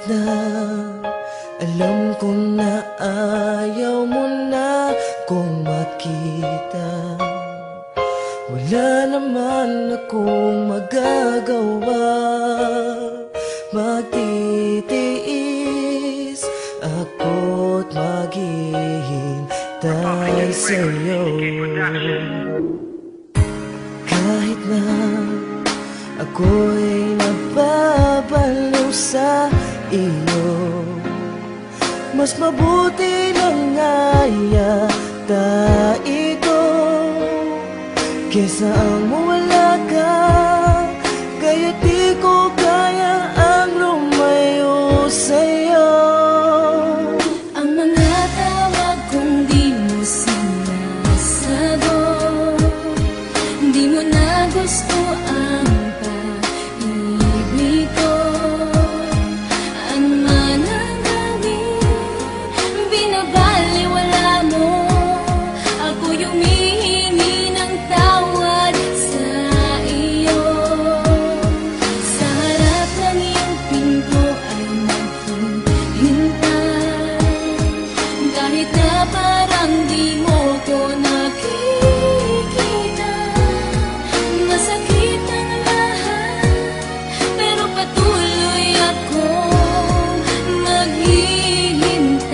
na alam ko na ayaw mo na kung makita, wala naman akong magagawa. Magtitiis ako't maghihintay sa'yo. Kahit na ako'y nababaliw sa iyo, mas mabuti lang nga yata ito kesa ang mawala ka. Kaya di ko kaya ang lumayo sa'yo. Ang mga tawag kong di mo sinasagot, di mo na gusto ang pag-ibig ko. Ano man ang gawin, binabaliwala mo. Ako yung humihingi ng tawad sa iyo. Sa harap ng iyong pinto ay maghihintay, kahit na parang di mo ko nakikita. Masakit ang lahat, pero patuloy akong maghihintay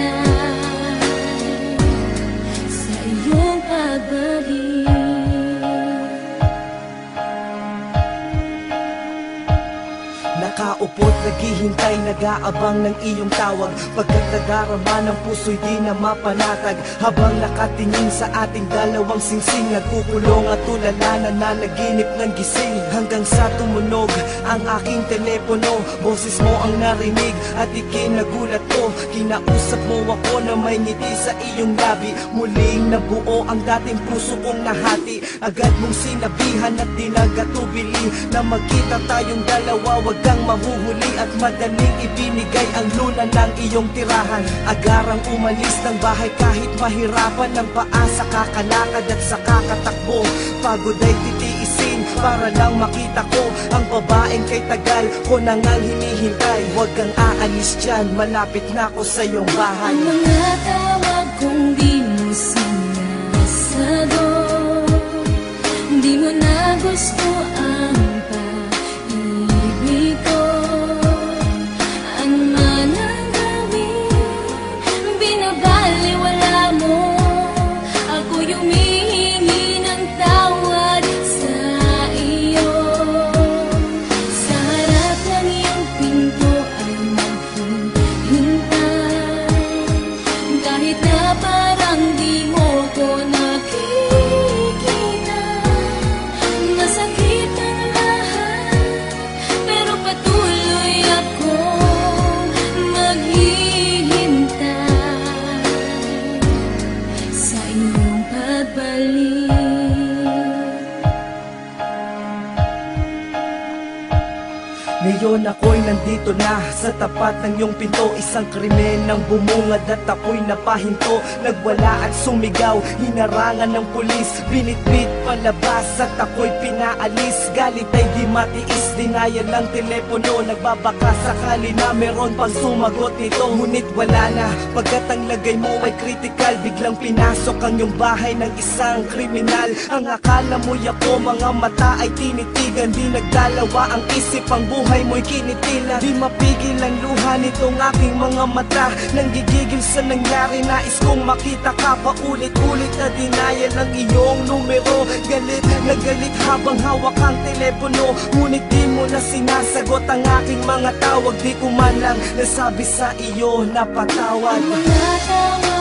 sa iyong pagbalik. Nakaupo't naghihintay, nag-aabang ng iyong tawag. Pagkat nadarama ng puso'y di na mapanatag. Habang nakatingin sa ating dalawang singsing, nagkukulong at tulala na nanaginip ng gising. Hanggang sa tumunog ang aking telepono, boses mo ang narinig at ikinagulat ko. Kinausap mo ako na may ngiti sa iyong labi. Muling nabuo ang dating puso kong nahati. Agad mong sinabihan at dinagatubili na magkita tayong dalawa, wag kang mahuhuli. At madaling ibinigay ang luna ng iyong tirahan. Agarang umalis ng bahay kahit mahirapan ng paa sa kakalakad at sa kakatakbo. Pagod ay titiisin para lang makita ko ang babaeng kay tagal ko nang hinihintay. Huwag kang aalis dyan, malapit na ako sa iyong bahay. Ang mga tawag kong di mo sinasagot, di mo na gusto ang pag-ibig ko. Ano man ang gawin, binabaliwala mo. Ako yung humihingi ng tawad sa iyo. Sa harap ng iyong pinto ay maghihintay, kahit na parang di mo ko nakikita. Masakit ang lahat, pero patuloy akong maghihintay sa iyong pagbalik. Ngayon ako'y nandito na sa tapat ng iyong pinto. Isang krimen ng bumungad at ako'y napahinto. Nagwala at sumigaw, hinarangan ng pulis. Binitbit palabas at ako'y pinaalis. Galit ay di matiis, denial ng telepono. Nagbabaka sakali na meron pang sumagot nito. Ngunit wala na, pagkat ang lagay mo ay critical. Biglang pinasok ang iyong bahay ng isang kriminal. Ang akala mo'y ako, mga mata ay tinitigan. Di nagdalawa ang isip, ang buhay mo'y kinitila. Di mapigil ang luha nitong aking mga mata. Nang gigigil sa nangyari, nais kong makita ka. Paulit-ulit na denial ang iyong numero. Galit na galit habang hawak ang telepono. Ngunit di mo na sinasagot ang aking mga tawag. Di ko man lang nasabi sa iyo na patawad. Ang mga tawag